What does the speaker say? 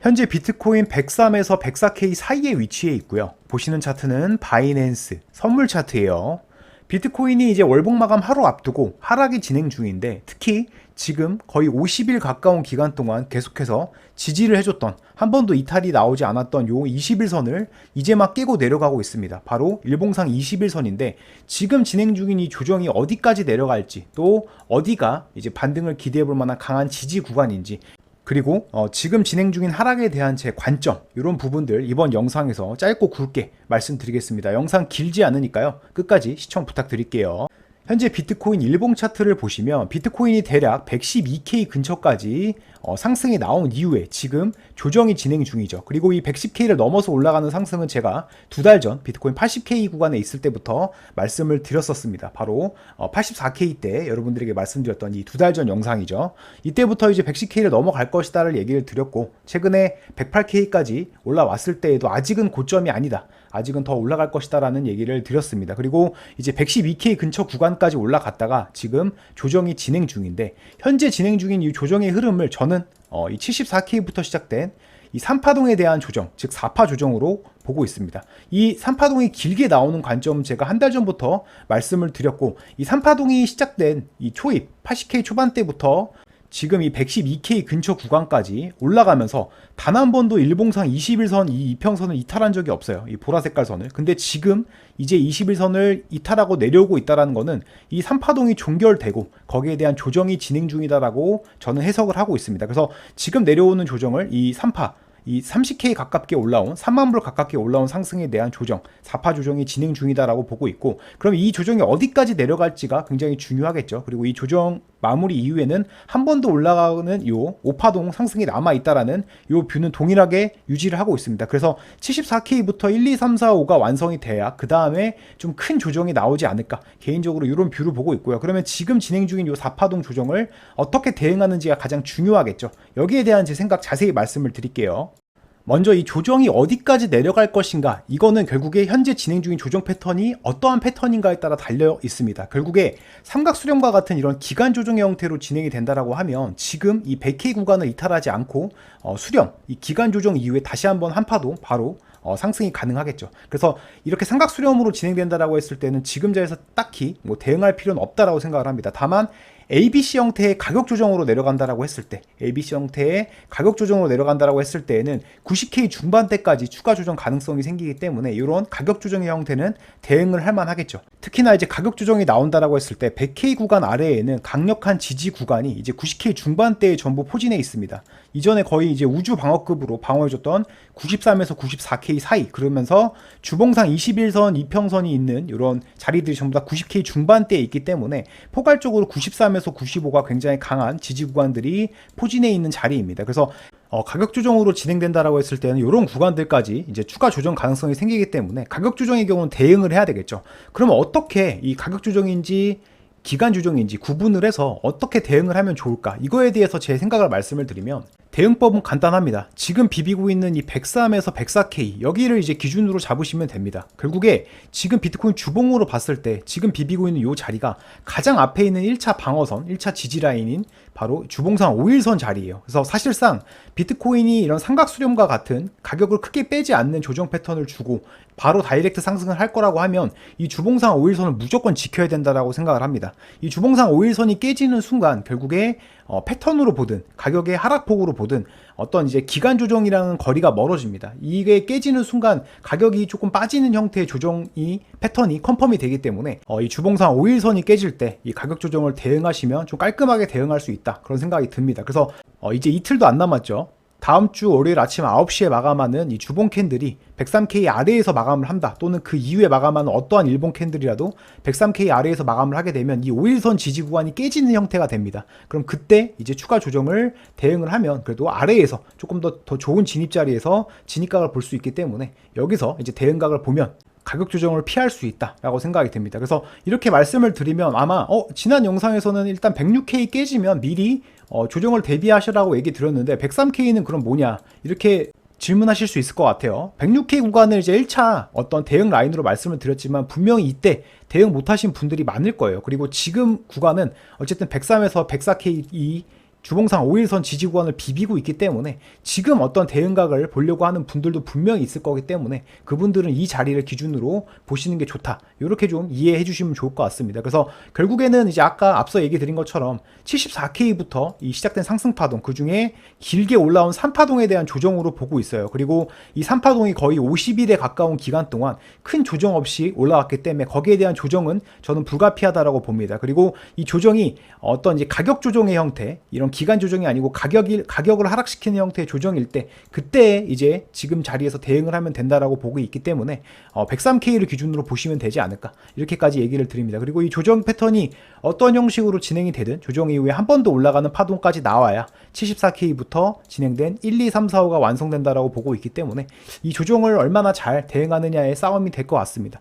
현재 비트코인 103에서 104K 사이에 위치해 있고요. 보시는 차트는 바이낸스 선물 차트예요. 비트코인이 이제 월봉 마감 하루 앞두고 하락이 진행 중인데, 특히 지금 거의 50일 가까운 기간 동안 계속해서 지지를 해줬던, 한 번도 이탈이 나오지 않았던 요 21선을 이제 막 깨고 내려가고 있습니다. 바로 일봉상 21선인데 지금 진행 중인 이 조정이 어디까지 내려갈지, 또 어디가 이제 반등을 기대해 볼 만한 강한 지지 구간인지, 그리고 지금 진행 중인 하락에 대한 제 관점, 이런 부분들 이번 영상에서 짧고 굵게 말씀드리겠습니다. 영상 길지 않으니까요, 끝까지 시청 부탁드릴게요. 현재 비트코인 일봉 차트를 보시면 비트코인이 대략 112K 근처까지 상승이 나온 이후에 지금 조정이 진행 중이죠. 그리고 이 110K를 넘어서 올라가는 상승은 제가 2달 전 비트코인 80K 구간에 있을 때부터 말씀을 드렸었습니다. 바로 84K 때 여러분들에게 말씀드렸던 이 2달 전 영상이죠. 이때부터 이제 110K를 넘어갈 것이다를 얘기를 드렸고, 최근에 108K까지 올라왔을 때에도 아직은 고점이 아니다, 아직은 더 올라갈 것이다 라는 얘기를 드렸습니다. 그리고 이제 112K 근처 구간까지 올라갔다가 지금 조정이 진행 중인데, 현재 진행 중인 이 조정의 흐름을 저는 이 74K부터 시작된 이 3파동에 대한 조정, 즉 4파 조정으로 보고 있습니다. 이 3파동이 길게 나오는 관점 제가 한 달 전부터 말씀을 드렸고, 이 3파동이 시작된 이 초입 80K 초반대부터 지금 이 112K 근처 구간까지 올라가면서 단 한 번도 일봉상 21선 이 이평선을 이탈한 적이 없어요. 이 보라색깔 선을. 근데 지금 이제 21선을 이탈하고 내려오고 있다는 거는 이 3파동이 종결되고 거기에 대한 조정이 진행 중이다라고 저는 해석을 하고 있습니다. 그래서 지금 내려오는 조정을 이 3파, 이 30K 가깝게 올라온, 3만 불 가깝게 올라온 상승에 대한 조정, 4파 조정이 진행 중이다라고 보고 있고, 그럼 이 조정이 어디까지 내려갈지가 굉장히 중요하겠죠. 그리고 이 조정 마무리 이후에는 한 번 더 올라가는 요 5파동 상승이 남아있다라는 요 뷰는 동일하게 유지를 하고 있습니다. 그래서 74K부터 1, 2, 3, 4, 5가 완성이 돼야 그 다음에 좀 큰 조정이 나오지 않을까, 개인적으로 이런 뷰를 보고 있고요. 그러면 지금 진행 중인 요 4파동 조정을 어떻게 대응하는지가 가장 중요하겠죠. 여기에 대한 제 생각 자세히 말씀을 드릴게요. 먼저 이 조정이 어디까지 내려갈 것인가, 이거는 결국에 현재 진행 중인 조정 패턴이 어떠한 패턴인가에 따라 달려 있습니다. 결국에 삼각 수렴과 같은 이런 기간 조정의 형태로 진행이 된다라고 하면 지금 이 100K 구간을 이탈하지 않고 수렴, 이 기간 조정 이후에 다시 한번 한 파동 바로 상승이 가능하겠죠. 그래서 이렇게 삼각 수렴으로 진행된다라고 했을 때는 지금 자리에서 딱히 뭐 대응할 필요는 없다라고 생각을 합니다. 다만 ABC 형태의 가격 조정으로 내려간다라고 했을 때, ABC 형태의 가격 조정으로 내려간다라고 했을 때에는 90K 중반대까지 추가 조정 가능성이 생기기 때문에 이런 가격 조정의 형태는 대응을 할 만하겠죠. 특히나 이제 가격 조정이 나온다라고 했을 때 100K 구간 아래에는 강력한 지지 구간이 이제 90K 중반대에 전부 포진해 있습니다. 이전에 거의 이제 우주 방어급으로 방어해줬던 93에서 94K 사이, 그러면서 주봉상 21선, 이평선이 있는 이런 자리들이 전부 다 90K 중반대에 있기 때문에 포괄적으로 93에서 95가 굉장히 강한 지지 구간들이 포진해 있는 자리입니다. 그래서 가격 조정으로 진행된다라고 했을 때는 이런 구간들까지 이제 추가 조정 가능성이 생기기 때문에 가격 조정의 경우는 대응을 해야 되겠죠. 그러면 어떻게 이 가격 조정인지 기간 조정인지 구분을 해서 어떻게 대응을 하면 좋을까, 이거에 대해서 제 생각을 말씀을 드리면, 대응법은 간단합니다. 지금 비비고 있는 이 103에서 104K, 여기를 이제 기준으로 잡으시면 됩니다. 결국에 지금 비트코인 주봉으로 봤을 때 지금 비비고 있는 이 자리가 가장 앞에 있는 1차 방어선, 1차 지지라인인 바로 주봉상 5일선 자리예요. 그래서 사실상 비트코인이 이런 삼각 수렴과 같은 가격을 크게 빼지 않는 조정 패턴을 주고 바로 다이렉트 상승을 할 거라고 하면 이 주봉상 5일선을 무조건 지켜야 된다라고 생각을 합니다. 이 주봉상 5일선이 깨지는 순간 결국에 패턴으로 보든 가격의 하락폭으로 보든 어떤 이제 기간 조정이랑은 거리가 멀어집니다. 이게 깨지는 순간 가격이 조금 빠지는 형태의 조정이 패턴이 컨펌이 되기 때문에 이 주봉상 5일선이 깨질 때 이 가격 조정을 대응하시면 좀 깔끔하게 대응할 수 있다, 그런 생각이 듭니다. 그래서 이제 이틀도 안 남았죠. 다음 주 월요일 아침 9시에 마감하는 이 주봉 캔들이 103K 아래에서 마감을 한다, 또는 그 이후에 마감하는 어떠한 일봉 캔들이라도 103K 아래에서 마감을 하게 되면 이 5일선 지지 구간이 깨지는 형태가 됩니다. 그럼 그때 이제 추가 조정을 대응을 하면 그래도 아래에서 조금 더 좋은 진입 자리에서 진입각을 볼 수 있기 때문에 여기서 이제 대응각을 보면 가격 조정을 피할 수 있다라고 생각이 듭니다. 그래서 이렇게 말씀을 드리면 아마 지난 영상에서는 일단 106K 깨지면 미리 조정을 대비하시라고 얘기 드렸는데 103K는 그럼 뭐냐, 이렇게 질문하실 수 있을 것 같아요. 106K 구간을 이제 1차 어떤 대응 라인으로 말씀을 드렸지만 분명히 이때 대응 못하신 분들이 많을 거예요. 그리고 지금 구간은 어쨌든 103에서 104K 이 주봉상 5일선 지지 구간을 비비고 있기 때문에 지금 어떤 대응각을 보려고 하는 분들도 분명히 있을 거기 때문에 그분들은 이 자리를 기준으로 보시는 게 좋다. 이렇게 좀 이해해 주시면 좋을 것 같습니다. 그래서 결국에는 이제 아까 앞서 얘기 드린 것처럼 74K부터 이 시작된 상승 파동, 그 중에 길게 올라온 3파동에 대한 조정으로 보고 있어요. 그리고 이 3파동이 거의 50일에 가까운 기간 동안 큰 조정 없이 올라왔기 때문에 거기에 대한 조정은 저는 불가피하다라고 봅니다. 그리고 이 조정이 어떤 이제 가격 조정의 형태, 이런 기간 조정이 아니고 가격을 하락시키는 형태의 조정일 때 그때 이제 지금 자리에서 대응을 하면 된다라고 보고 있기 때문에 103K를 기준으로 보시면 되지 않을까 이렇게까지 얘기를 드립니다. 그리고 이 조정 패턴이 어떤 형식으로 진행이 되든 조정 이후에 한 번 더 올라가는 파동까지 나와야 74K부터 진행된 1, 2, 3, 4, 5가 완성된다라고 보고 있기 때문에 이 조정을 얼마나 잘 대응하느냐의 싸움이 될 것 같습니다.